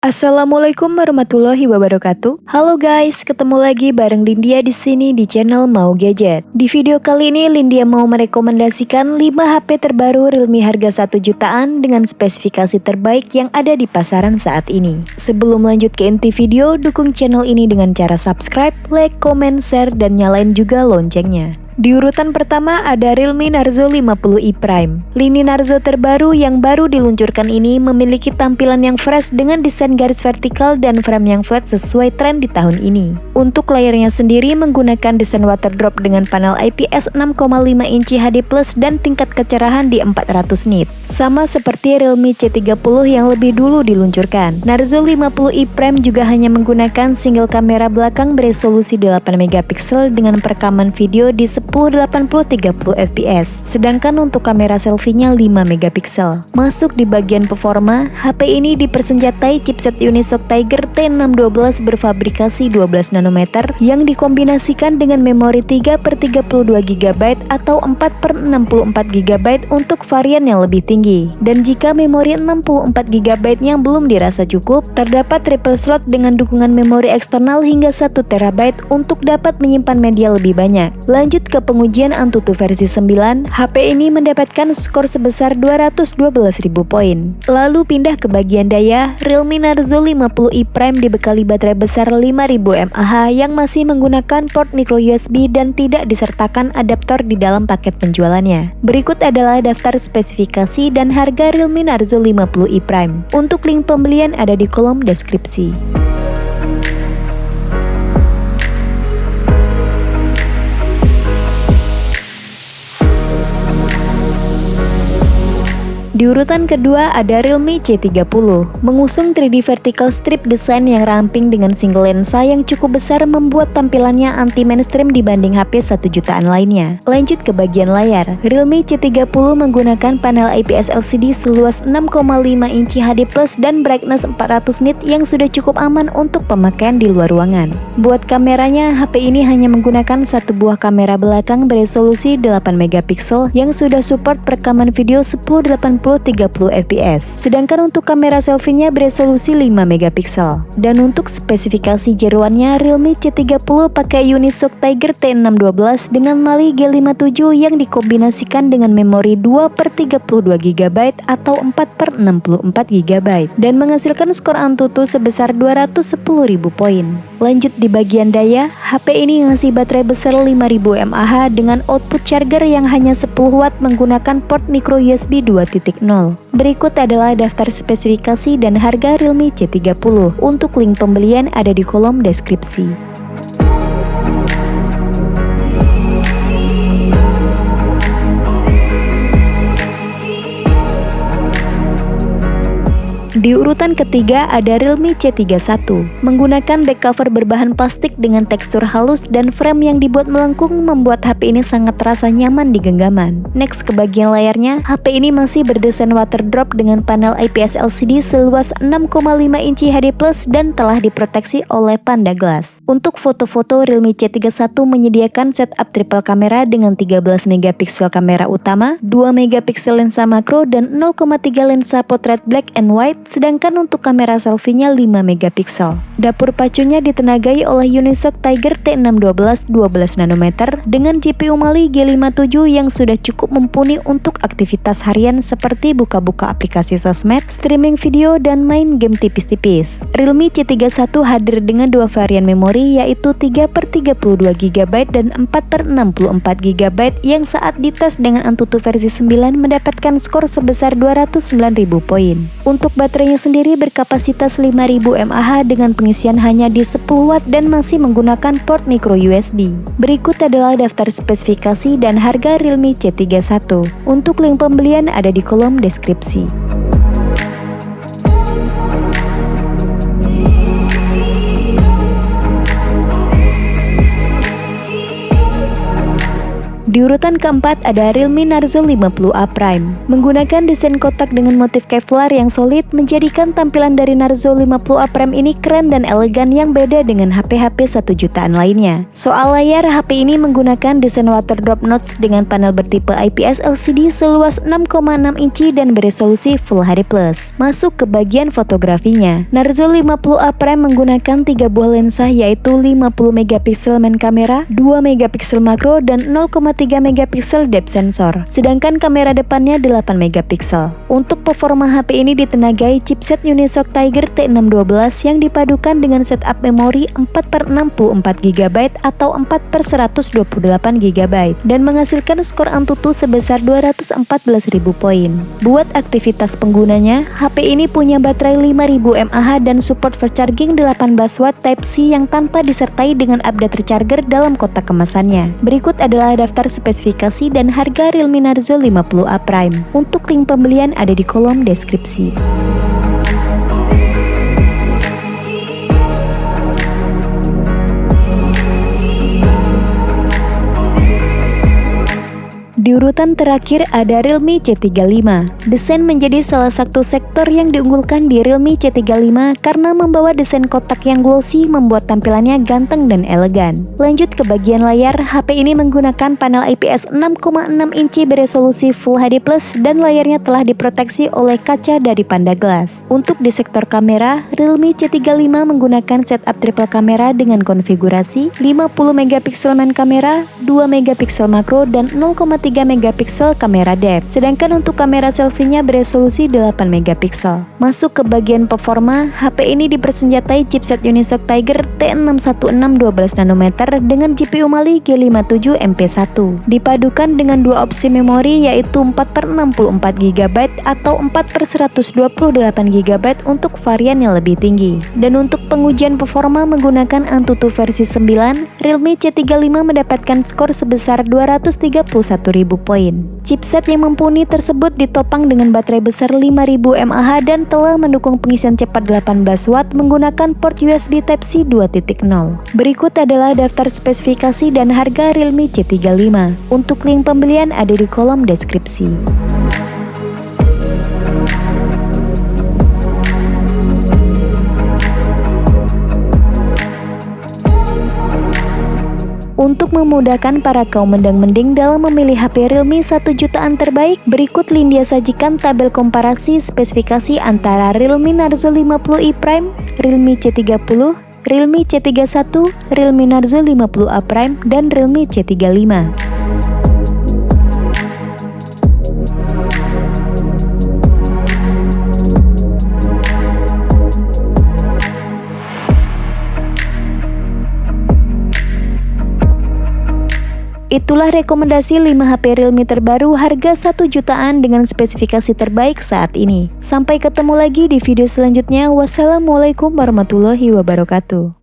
Assalamualaikum warahmatullahi wabarakatuh. Halo guys, ketemu lagi bareng Lindia di sini di channel Mau Gadget. Di video kali ini Lindia mau merekomendasikan 5 HP terbaru Realme harga 1 jutaan dengan spesifikasi terbaik yang ada di pasaran saat ini. Sebelum lanjut ke inti video, dukung channel ini dengan cara subscribe, like, comment, share, dan nyalain juga loncengnya. Di urutan pertama ada Realme Narzo 50i Prime. Lini Narzo terbaru yang baru diluncurkan ini memiliki tampilan yang fresh dengan desain garis vertikal dan frame yang flat sesuai tren di tahun ini. Untuk layarnya sendiri menggunakan desain waterdrop dengan panel IPS 6,5 inci HD+ dan tingkat kecerahan di 400 nit. Sama seperti Realme C30 yang lebih dulu diluncurkan. Narzo 50i Prime juga hanya menggunakan single kamera belakang beresolusi 8 megapiksel dengan perekaman video di 1080-30 fps. Sedangkan untuk kamera selfie-nya 5 megapiksel. Masuk di bagian performa, HP ini dipersenjatai chipset Unisoc Tiger T612 berfabrikasi 12 nanometer yang dikombinasikan dengan memori 3/32 GB atau 4/64 GB untuk varian yang lebih tinggi. Dan jika memori 64 GB yang belum dirasa cukup, terdapat triple slot dengan dukungan memori eksternal hingga 1 TB untuk dapat menyimpan media lebih banyak. Lanjut ke pengujian Antutu versi 9, HP ini mendapatkan skor sebesar 212.000 poin. Lalu pindah ke bagian daya, Realme Narzo 50i Prime dibekali baterai besar 5000 mAh yang masih menggunakan port micro USB dan tidak disertakan adaptor di dalam paket penjualannya. Berikut adalah daftar spesifikasi dan harga Realme Narzo 50i Prime. Untuk link pembelian ada di kolom deskripsi. Di urutan kedua ada Realme C30, mengusung 3D vertical strip design yang ramping dengan single lensa yang cukup besar membuat tampilannya anti mainstream dibanding HP 1 jutaan lainnya. Lanjut ke bagian layar, Realme C30 menggunakan panel IPS LCD seluas 6,5 inci HD+ dan brightness 400 nit yang sudah cukup aman untuk pemakaian di luar ruangan. Buat kameranya, HP ini hanya menggunakan satu buah kamera belakang beresolusi 8 megapiksel yang sudah support perekaman video 1080-30 fps. Sedangkan untuk kamera selfie-nya beresolusi 5 megapiksel. Dan untuk spesifikasi jeroannya, Realme C30 pakai Unisoc Tiger T612 dengan Mali G57 yang dikombinasikan dengan memori 2/32 GB atau 4/64 GB dan menghasilkan skor Antutu sebesar 210.000 poin. Lanjut di bagian daya, HP ini ngasih baterai besar 5000 mAh dengan output charger yang hanya 10 watt menggunakan port micro USB 2.0. Berikut adalah daftar spesifikasi dan harga Realme C30. Untuk link pembelian ada di kolom deskripsi. Di urutan ketiga ada Realme C31, menggunakan back cover berbahan plastik dengan tekstur halus dan frame yang dibuat melengkung membuat HP ini sangat terasa nyaman di genggaman. Next ke bagian layarnya, HP ini masih berdesain waterdrop dengan panel IPS LCD seluas 6,5 inci HD+ dan telah diproteksi oleh Panda Glass. Untuk foto-foto, Realme C31 menyediakan setup triple kamera dengan 13 megapiksel kamera utama, 2 megapiksel lensa makro dan 0,3 lensa potret black and white. Sedangkan untuk kamera selfie-nya 5 megapiksel. Dapur pacunya ditenagai oleh Unisoc Tiger T612 12 nanometer dengan GPU Mali G57 yang sudah cukup mumpuni untuk aktivitas harian seperti buka-buka aplikasi sosmed, streaming video, dan main game tipis-tipis. Realme C31 hadir dengan dua varian memori yaitu 3/32 GB dan 4/64 GB yang saat dites dengan Antutu versi 9 mendapatkan skor sebesar 209.000 poin. Untuk baterainya sendiri berkapasitas 5000 mAh dengan pengisian hanya di 10 watt dan masih menggunakan port micro USB. Berikut adalah daftar spesifikasi dan harga Realme C31. Untuk link pembelian ada di kolom deskripsi. Di urutan keempat ada Realme Narzo 50A Prime. Menggunakan desain kotak dengan motif Kevlar yang solid menjadikan tampilan dari Narzo 50A Prime ini keren dan elegan yang beda dengan HP-HP 1 jutaan lainnya. Soal layar, HP ini menggunakan desain water drop notch dengan panel bertipe IPS LCD seluas 6,6 inci dan beresolusi Full HD+. Masuk ke bagian fotografinya. Narzo 50A Prime menggunakan 3 buah lensa yaitu 50 megapiksel main kamera, 2 megapiksel makro dan 0,3 megapiksel depth sensor. Sedangkan kamera depannya 8 megapiksel. Untuk performa HP ini ditenagai chipset Unisoc Tiger T612 yang dipadukan dengan setup memori 4/64 GB atau 4/128 GB dan menghasilkan skor Antutu sebesar 214.000 poin. Buat aktivitas penggunanya, HP ini punya baterai 5000 mAh dan support fast charging 18 watt Type-C yang tanpa disertai dengan update recharger dalam kotak kemasannya. Berikut adalah daftar spesifikasi dan harga Realme Narzo 50A Prime. Untuk link pembelian ada di kolom deskripsi. Di urutan terakhir ada Realme C35. Desain menjadi salah satu sektor yang diunggulkan di Realme C35 karena membawa desain kotak yang glossy membuat tampilannya ganteng dan elegan. Lanjut ke bagian layar, HP ini menggunakan panel IPS 6,6 inci beresolusi Full HD+, dan layarnya telah diproteksi oleh kaca dari Panda Glass. Untuk di sektor kamera, Realme C35 menggunakan setup triple kamera dengan konfigurasi 50 megapiksel main kamera, 2 megapiksel makro dan 0,3 megapiksel kamera depth. Sedangkan untuk kamera selfie-nya beresolusi 8 megapiksel. Masuk ke bagian performa, HP ini dipersenjatai chipset Unisoc Tiger T616 12 nanometer dengan GPU Mali G57 MP1. Dipadukan dengan dua opsi memori yaitu 4/64 GB atau 4/128 GB untuk varian yang lebih tinggi. Dan untuk pengujian performa menggunakan Antutu versi 9, Realme C35 mendapatkan skor sebesar 231.000 poin. Chipset yang mumpuni tersebut ditopang dengan baterai besar 5000 mAh dan telah mendukung pengisian cepat 18 watt menggunakan port USB Type-C 2.0. Berikut adalah daftar spesifikasi dan harga Realme C35. Untuk link pembelian ada di kolom deskripsi. Untuk memudahkan para kaum mendang-mending dalam memilih HP Realme 1 jutaan terbaik, berikut Lindia sajikan tabel komparasi spesifikasi antara Realme Narzo 50i Prime, Realme C30, Realme C31, Realme Narzo 50A Prime, dan Realme C35. Itulah rekomendasi 5 HP Realme terbaru harga 1 jutaan dengan spesifikasi terbaik saat ini. Sampai ketemu lagi di video selanjutnya. Wassalamualaikum warahmatullahi wabarakatuh.